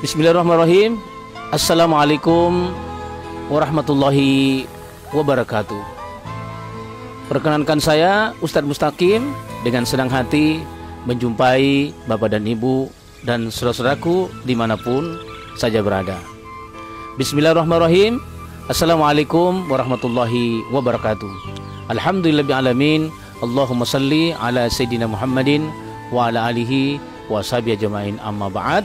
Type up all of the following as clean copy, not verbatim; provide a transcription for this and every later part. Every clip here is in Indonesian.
Bismillahirrahmanirrahim. Assalamualaikum warahmatullahi wabarakatuh. Perkenankan saya Ustadz Mustaqim dengan senang hati menjumpai Bapak dan Ibu dan saudara-saudaraku dimanapun saja berada. Bismillahirrahmanirrahim. Assalamualaikum warahmatullahi wabarakatuh. Alhamdulillahirrahmanirrahim. Allahumma salli ala Sayyidina Muhammadin wa ala alihi wa sahbihi ajma'in, amma ba'd.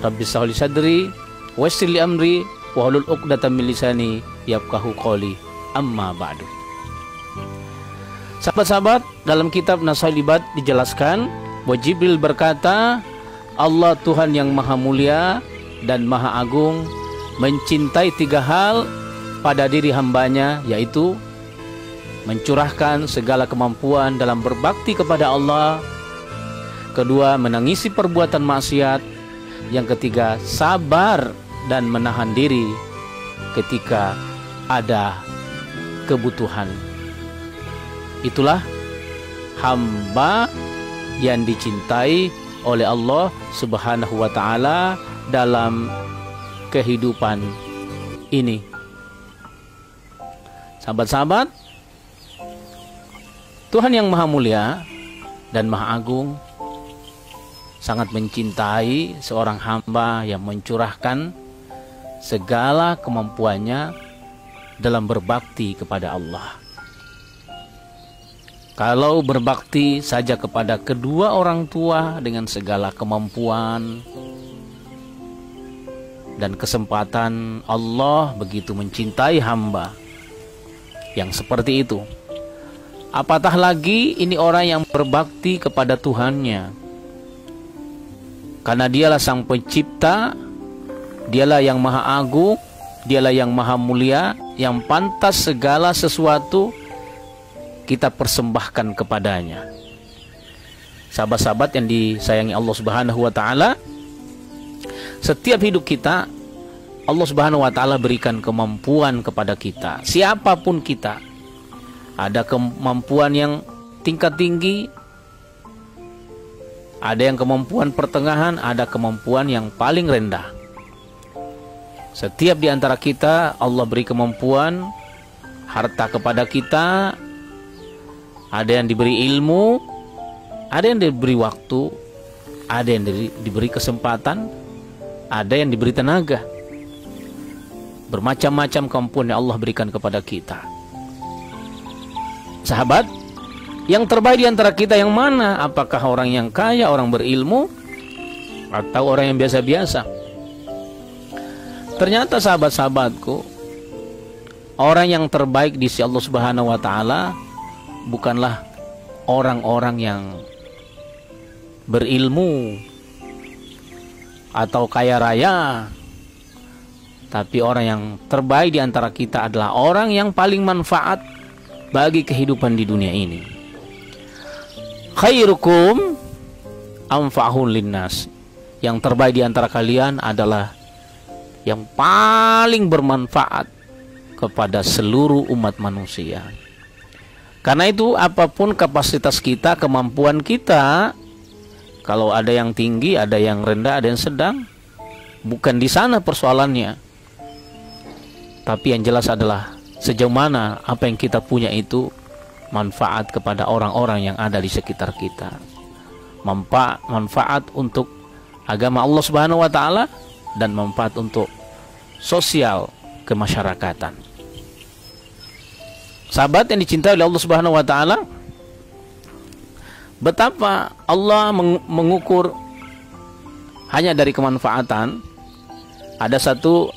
Rabbi shrah li sadri wa yassir li amri wa hlul 'uqdatam min lisani yafqahu qawli, amma ba'du. Sahabat-sahabat, dalam kitab Nasha'il Ibad dijelaskan bahwa Jibril berkata, Allah Tuhan yang maha mulia dan maha agung mencintai tiga hal pada diri hambanya, yaitu mencurahkan segala kemampuan dalam berbakti kepada Allah, kedua menangisi perbuatan maksiat, yang ketiga sabar dan menahan diri ketika ada kebutuhan. Itulah hamba yang dicintai oleh Allah Subhanahu wa ta'ala dalam kehidupan ini. Sahabat-sahabat, Tuhan yang maha mulia dan maha agung sangat mencintai seorang hamba yang mencurahkan segala kemampuannya dalam berbakti kepada Allah. Kalau berbakti saja kepada kedua orang tua dengan segala kemampuan dan kesempatan, Allah begitu mencintai hamba yang seperti itu. Apatah lagi ini orang yang berbakti kepada Tuhannya, karena dialah sang pencipta, dialah yang maha agung, dialah yang maha mulia, yang pantas segala sesuatu kita persembahkan kepadanya. Sahabat-sahabat yang disayangi Allah Subhanahu wa ta'ala, setiap hidup kita Allah Subhanahu wa ta'ala berikan kemampuan kepada kita. Siapapun kita, ada kemampuan yang tingkat tinggi, ada yang kemampuan pertengahan, ada kemampuan yang paling rendah. Setiap di antara kita Allah beri kemampuan, harta kepada kita, ada yang diberi ilmu, ada yang diberi waktu, ada yang diberi kesempatan, ada yang diberi tenaga. Bermacam-macam kemampuan yang Allah berikan kepada kita. Sahabat, yang terbaik di antara kita yang mana? Apakah orang yang kaya, orang berilmu, atau orang yang biasa-biasa? Ternyata sahabat-sahabatku, orang yang terbaik di sisi Allah Subhanahu wa ta'ala bukanlah orang-orang yang berilmu atau kaya raya, tapi orang yang terbaik di antara kita adalah orang yang paling manfaat bagi kehidupan di dunia ini. Khairukum anfa'uhum linnas. Yang terbaik di antara kalian adalah yang paling bermanfaat kepada seluruh umat manusia. Karena itu apapun kapasitas kita, kemampuan kita, kalau ada yang tinggi, ada yang rendah, ada yang sedang, bukan di sana persoalannya. Tapi yang jelas adalah sejauh mana apa yang kita punya itu manfaat kepada orang-orang yang ada di sekitar kita, manfaat untuk agama Allah Subhanahu wa ta'ala, dan manfaat untuk sosial kemasyarakatan. Sahabat yang dicintai oleh Allah Subhanahu wa ta'ala, betapa Allah mengukur hanya dari kemanfaatan. Ada satu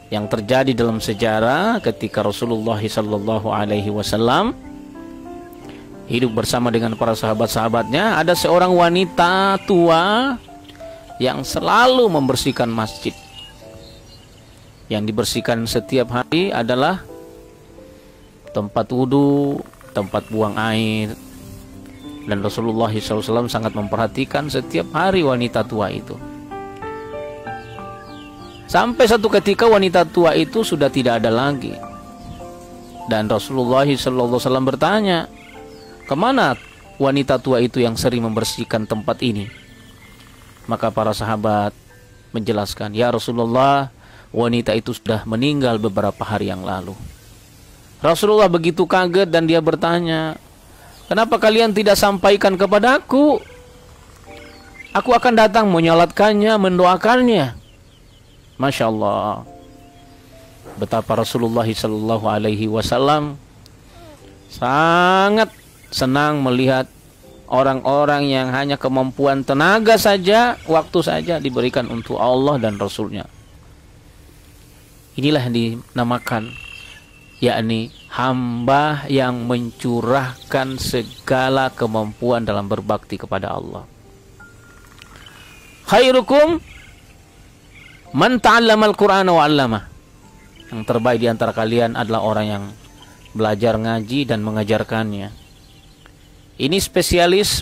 yang terjadi dalam sejarah ketika Rasulullah SAW hidup bersama dengan para sahabat-sahabatnya. Ada seorang wanita tua yang selalu membersihkan masjid. Yang dibersihkan setiap hari adalah tempat wudhu, tempat buang air. Dan Rasulullah SAW sangat memperhatikan setiap hari wanita tua itu. Sampai satu ketika wanita tua itu sudah tidak ada lagi. Dan Rasulullah SAW bertanya, kemana wanita tua itu yang sering membersihkan tempat ini? Maka para sahabat menjelaskan, "Ya Rasulullah, wanita itu sudah meninggal beberapa hari yang lalu." Rasulullah begitu kaget dan dia bertanya, "Kenapa kalian tidak sampaikan kepada aku? Aku akan datang menyolatkannya, mendoakannya." Masya Allah, betapa Rasulullah SAW sangat senang melihat orang-orang yang hanya kemampuan tenaga saja, waktu saja diberikan untuk Allah dan Rasulnya. Inilah yang dinamakan, yakni hamba yang mencurahkan segala kemampuan dalam berbakti kepada Allah. Khairukum man ta'allama al-Qur'ana wa 'allamah. Yang terbaik di antara kalian adalah orang yang belajar ngaji dan mengajarkannya. Ini spesialis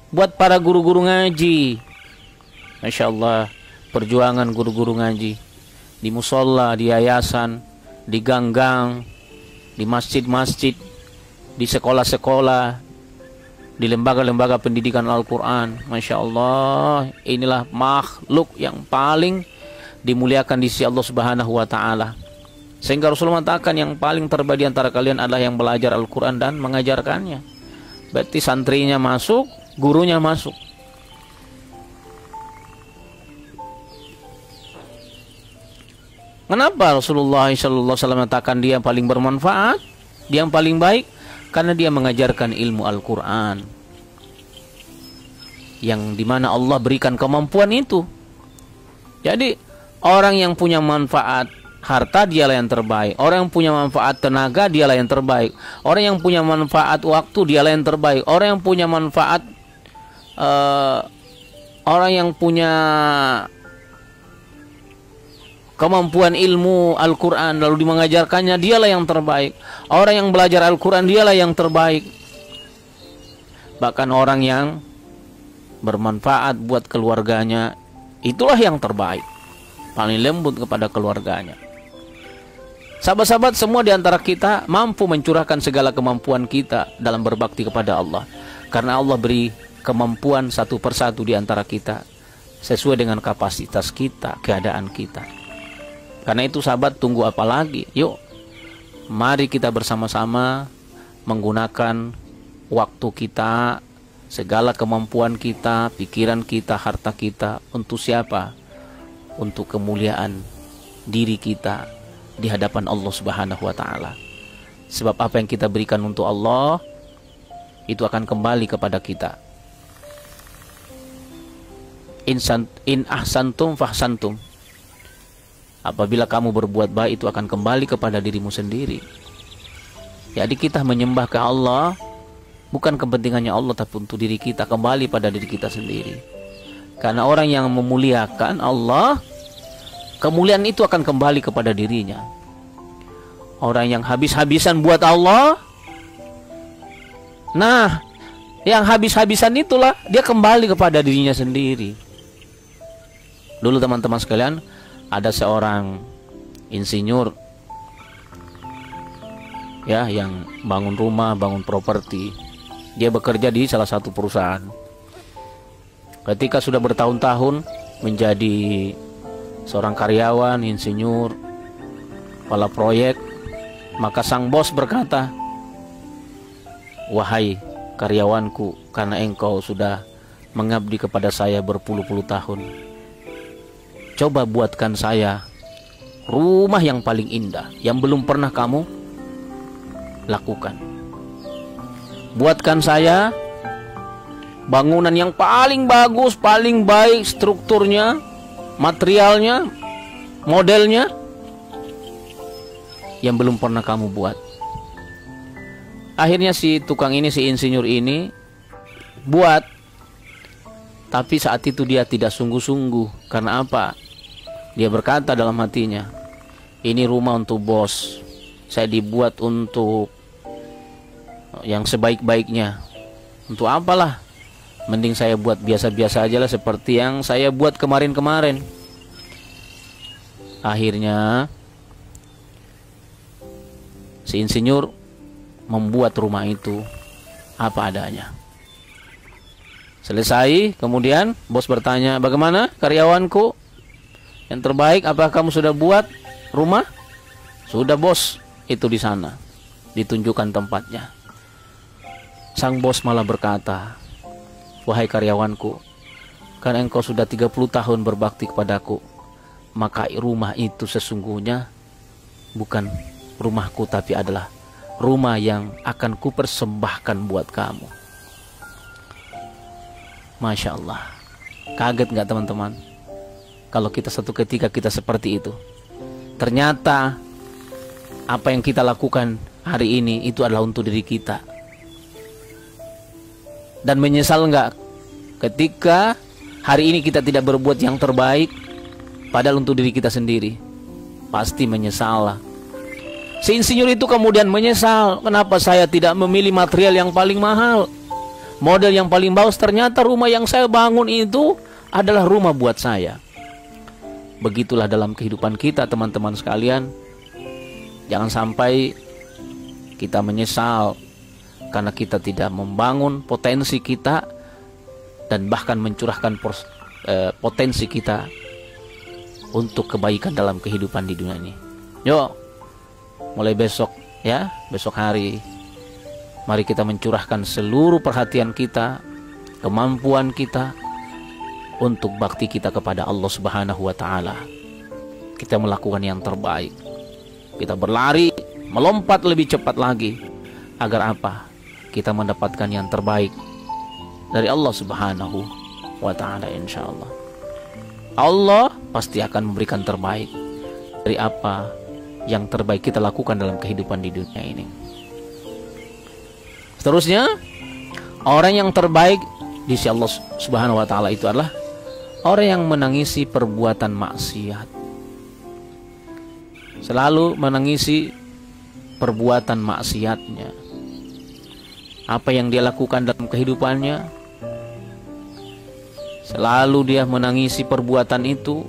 buat para guru-guru ngaji. Masya Allah, perjuangan guru-guru ngaji di musola, di yayasan, di gang-gang, di masjid-masjid, di sekolah-sekolah, di lembaga-lembaga pendidikan Al-Quran. Masya Allah, inilah makhluk yang paling dimuliakan di sisi Allah Subhanahu wa Ta'ala. Sehingga Rasulullah mengatakan yang paling terbaik di antara kalian adalah yang belajar Al-Quran dan mengajarkannya. Berarti santrinya masuk, gurunya masuk. Kenapa Rasulullah SAW mengatakan dia yang paling bermanfaat, dia yang paling baik? Karena dia mengajarkan ilmu Al-Quran, yang dimana Allah berikan kemampuan itu. Jadi orang yang punya manfaat harta, dialah yang terbaik. Orang yang punya manfaat tenaga, dialah yang terbaik. Orang yang punya manfaat waktu, dialah yang terbaik. Orang yang punya manfaat orang yang punya kemampuan ilmu Al-Quran lalu mengajarkannya, dialah yang terbaik. Orang yang belajar Al-Quran, dialah yang terbaik. Bahkan orang yang bermanfaat buat keluarganya, itulah yang terbaik, paling lembut kepada keluarganya. Sahabat-sahabat, semua di antara kita mampu mencurahkan segala kemampuan kita dalam berbakti kepada Allah. Karena Allah beri kemampuan satu persatu di antara kita sesuai dengan kapasitas kita, keadaan kita. Karena itu sahabat, tunggu apa lagi? Yuk, mari kita bersama-sama menggunakan waktu kita, segala kemampuan kita, pikiran kita, harta kita. Untuk siapa? Untuk kemuliaan diri kita di hadapan Allah Subhanahu wa Ta'ala. Sebab apa yang kita berikan untuk Allah itu akan kembali kepada kita. In ahsantum fahsantum. Apabila kamu berbuat baik, itu akan kembali kepada dirimu sendiri. Jadi kita menyembah ke Allah bukan kepentingannya Allah, tapi untuk diri kita, kembali pada diri kita sendiri. Karena orang yang memuliakan Allah, kemuliaan itu akan kembali kepada dirinya. Orang yang habis-habisan buat Allah, nah, yang habis-habisan itulah dia kembali kepada dirinya sendiri. Dulu teman-teman sekalian, ada seorang insinyur ya yang bangun rumah, bangun properti. Dia bekerja di salah satu perusahaan. Ketika sudah bertahun-tahun menjadi seorang karyawan, insinyur, kepala proyek, maka sang bos berkata, "Wahai karyawanku, karena engkau sudah mengabdi kepada saya berpuluh-puluh tahun, coba buatkan saya rumah yang paling indah, yang belum pernah kamu lakukan. Buatkan saya bangunan yang paling bagus, paling baik strukturnya, materialnya, modelnya, yang belum pernah kamu buat." Akhirnya si tukang ini, si insinyur ini buat. Tapi saat itu dia tidak sungguh-sungguh. Karena apa? Dia berkata dalam hatinya, "Ini rumah untuk bos. Saya dibuat untuk yang sebaik-baiknya. Untuk apalah? Mending saya buat biasa-biasa aja lah, seperti yang saya buat kemarin-kemarin." Akhirnya si insinyur membuat rumah itu apa adanya. Selesai, kemudian bos bertanya, bagaimana karyawanku yang terbaik? Apakah kamu sudah buat rumah? Sudah bos, itu di sana, ditunjukkan tempatnya. Sang bos malah berkata, wahai karyawanku, karena engkau sudah 30 tahun berbakti kepadaku, maka rumah itu sesungguhnya bukan rumahku, tapi adalah rumah yang akan kupersembahkan buat kamu. Masya Allah. Kaget nggak teman-teman? Kalau kita satu ketika kita seperti itu, ternyata apa yang kita lakukan hari ini itu adalah untuk diri kita. Dan menyesal nggak ketika hari ini kita tidak berbuat yang terbaik, padahal untuk diri kita sendiri? Pasti menyesal lah. Si insinyur itu kemudian menyesal, kenapa saya tidak memilih material yang paling mahal, model yang paling bagus. Ternyata rumah yang saya bangun itu adalah rumah buat saya. Begitulah dalam kehidupan kita teman-teman sekalian. Jangan sampai kita menyesal karena kita tidak membangun potensi kita dan bahkan mencurahkan potensi kita untuk kebaikan dalam kehidupan di dunia ini. Yuk, mulai besok ya, besok hari, mari kita mencurahkan seluruh perhatian kita, kemampuan kita untuk bakti kita kepada Allah Subhanahu wa Ta'ala. Kita melakukan yang terbaik. Kita berlari, melompat lebih cepat lagi. Agar apa? Kita mendapatkan yang terbaik dari Allah Subhanahu wa Ta'ala, insya Allah. Allah pasti akan memberikan terbaik dari apa yang terbaik kita lakukan dalam kehidupan di dunia ini. Seterusnya, orang yang terbaik di sisi Allah Subhanahu wa Ta'ala itu adalah orang yang menangisi perbuatan maksiat. Selalu menangisi perbuatan maksiatnya. Apa yang dia lakukan dalam kehidupannya, selalu dia menangisi perbuatan itu.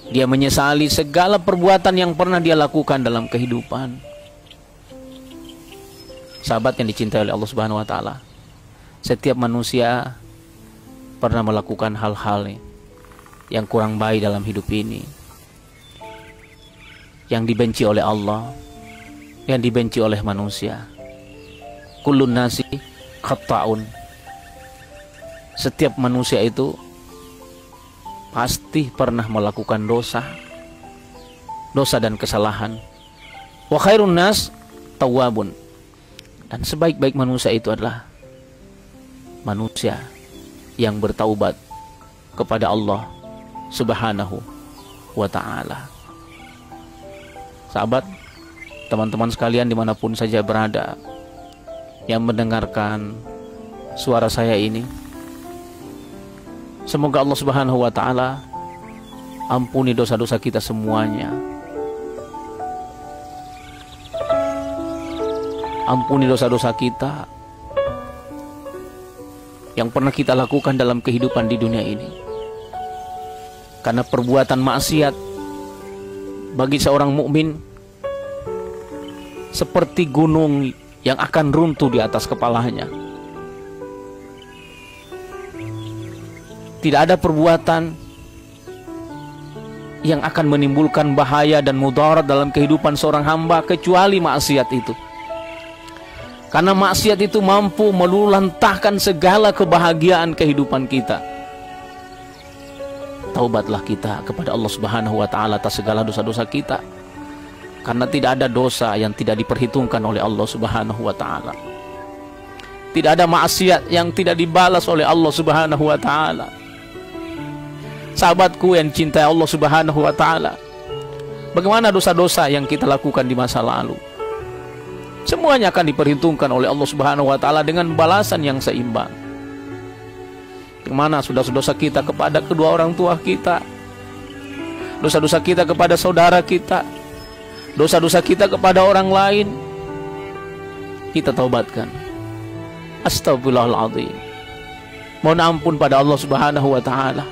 Dia menyesali segala perbuatan yang pernah dia lakukan dalam kehidupan. Sahabat yang dicintai oleh Allah Subhanahu wa Ta'ala, setiap manusia pernah melakukan hal-hal yang kurang baik dalam hidup ini, yang dibenci oleh Allah, yang dibenci oleh manusia. Kullun nasi khata'un. Setiap manusia itu pasti pernah melakukan dosa dan kesalahan. Wa khairun nas tawwabun. Dan sebaik-baik manusia itu adalah manusia yang bertaubat kepada Allah Subhanahu wa Ta'ala. Sahabat, teman-teman sekalian dimanapun saja berada yang mendengarkan suara saya ini, semoga Allah Subhanahu wa Ta'ala ampuni dosa-dosa kita semuanya. Ampuni dosa-dosa kita yang pernah kita lakukan dalam kehidupan di dunia ini. Karena perbuatan maksiat bagi seorang mukmin seperti gunung yang akan runtuh di atas kepalanya. Tidak ada perbuatan yang akan menimbulkan bahaya dan mudarat dalam kehidupan seorang hamba kecuali maksiat itu. Karena maksiat itu mampu meluluhlantahkan segala kebahagiaan kehidupan kita. Taubatlah kita kepada Allah Subhanahu wa Ta'ala atas segala dosa-dosa kita. Karena tidak ada dosa yang tidak diperhitungkan oleh Allah Subhanahu wa Ta'ala. Tidak ada maksiat yang tidak dibalas oleh Allah Subhanahu wa Ta'ala. Sahabatku yang cintai Allah Subhanahu wa Ta'ala, bagaimana dosa-dosa yang kita lakukan di masa lalu? Semuanya akan diperhitungkan oleh Allah Subhanahu wa Ta'ala dengan balasan yang seimbang. Bagaimana dosa-dosa kita kepada kedua orang tua kita, dosa-dosa kita kepada saudara kita, dosa-dosa kita kepada orang lain, kita taubatkan. Astagfirullahaladzim. Mohon ampun pada Allah Subhanahu wa Ta'ala.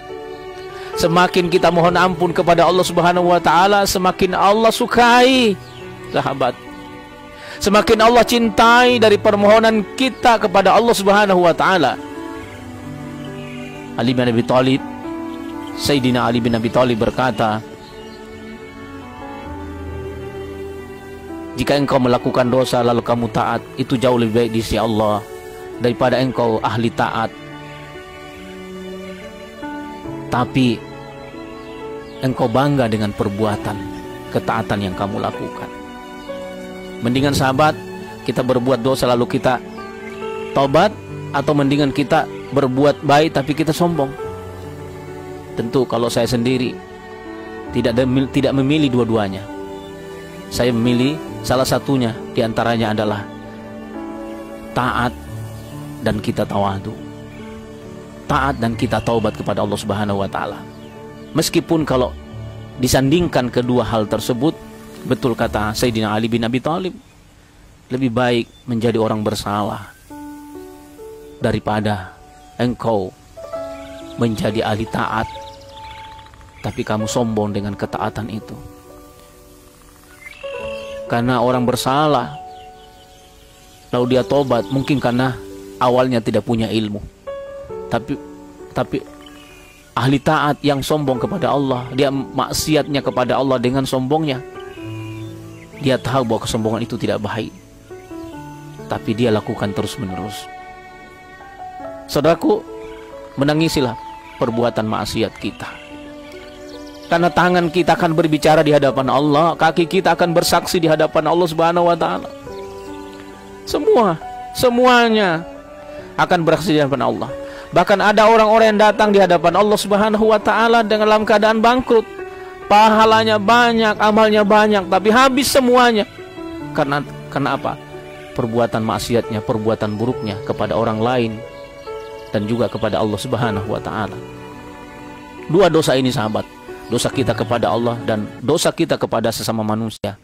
Semakin kita mohon ampun kepada Allah Subhanahu wa Ta'ala, semakin Allah sukai, sahabat. Semakin Allah cintai dari permohonan kita kepada Allah Subhanahu wa Ta'ala. Ali bin Abi Thalib, Sayyidina Ali bin Abi Thalib berkata, jika engkau melakukan dosa lalu kamu taat, itu jauh lebih baik di sisi Allah daripada engkau ahli taat tapi engkau bangga dengan perbuatan ketaatan yang kamu lakukan. Mendingan sahabat, kita berbuat dosa lalu kita tobat, atau mendingan kita berbuat baik tapi kita sombong? Tentu kalau saya sendiri tidak memilih dua-duanya. Saya memilih salah satunya, diantaranya adalah taat dan kita tawadu, taat dan kita taubat kepada Allah Subhanahu wa Ta'ala. Meskipun kalau disandingkan kedua hal tersebut, betul kata Sayyidina Ali bin Abi Thalib, lebih baik menjadi orang bersalah daripada engkau menjadi ahli taat tapi kamu sombong dengan ketaatan itu. Karena orang bersalah lalu dia tobat, mungkin karena awalnya tidak punya ilmu, tapi ahli taat yang sombong kepada Allah, dia maksiatnya kepada Allah dengan sombongnya. Dia tahu bahwa kesombongan itu tidak baik, tapi dia lakukan terus-menerus. Saudaraku, menangisilah perbuatan maksiat kita, karena tangan kita akan berbicara di hadapan Allah, kaki kita akan bersaksi di hadapan Allah Subhanahu wa Ta'ala. Semuanya akan bersaksi di hadapan Allah. Bahkan ada orang-orang yang datang di hadapan Allah Subhanahu wa Ta'ala dalam keadaan bangkrut, pahalanya banyak, amalnya banyak, tapi habis semuanya. Karena apa? Perbuatan maksiatnya, perbuatan buruknya kepada orang lain dan juga kepada Allah Subhanahu wa Ta'ala. Dua dosa ini sahabat, dosa kita kepada Allah dan dosa kita kepada sesama manusia,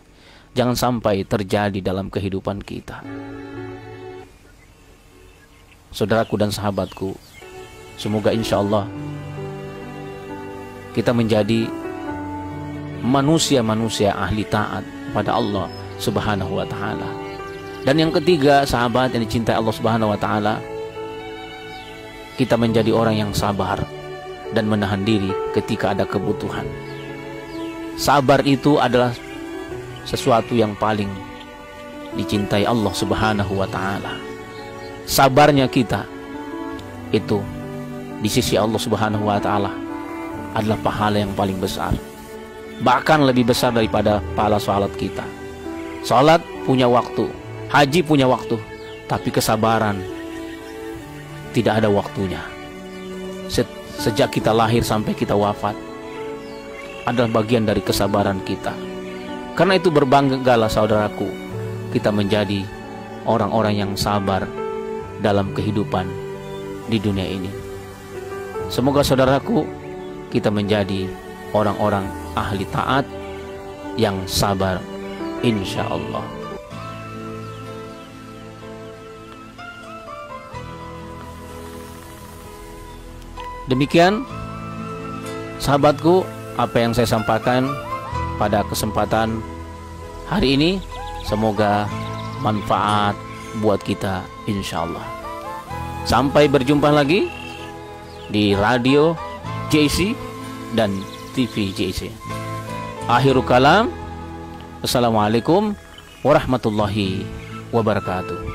jangan sampai terjadi dalam kehidupan kita. Saudaraku dan sahabatku, semoga insya Allah kita menjadi manusia-manusia ahli taat pada Allah Subhanahu wa Ta'ala. Dan yang ketiga, sahabat yang dicintai Allah Subhanahu wa Ta'ala, kita menjadi orang yang sabar dan menahan diri ketika ada kebutuhan. Sabar itu adalah sesuatu yang paling dicintai Allah Subhanahu wa Ta'ala. Sabarnya kita itu di sisi Allah Subhanahu wa Ta'ala adalah pahala yang paling besar, bahkan lebih besar daripada pahala salat kita. Salat punya waktu, haji punya waktu, tapi kesabaran tidak ada waktunya. Sejak kita lahir sampai kita wafat adalah bagian dari kesabaran kita. Karena itu berbanggalah saudaraku, kita menjadi orang-orang yang sabar dalam kehidupan di dunia ini. Semoga saudaraku, kita menjadi orang-orang ahli taat yang sabar, insya Allah. Demikian sahabatku, apa yang saya sampaikan pada kesempatan hari ini, semoga manfaat buat kita insya Allah. Sampai berjumpa lagi di radio JC dan TV JC. Akhirul kalam, assalamualaikum warahmatullahi wabarakatuh.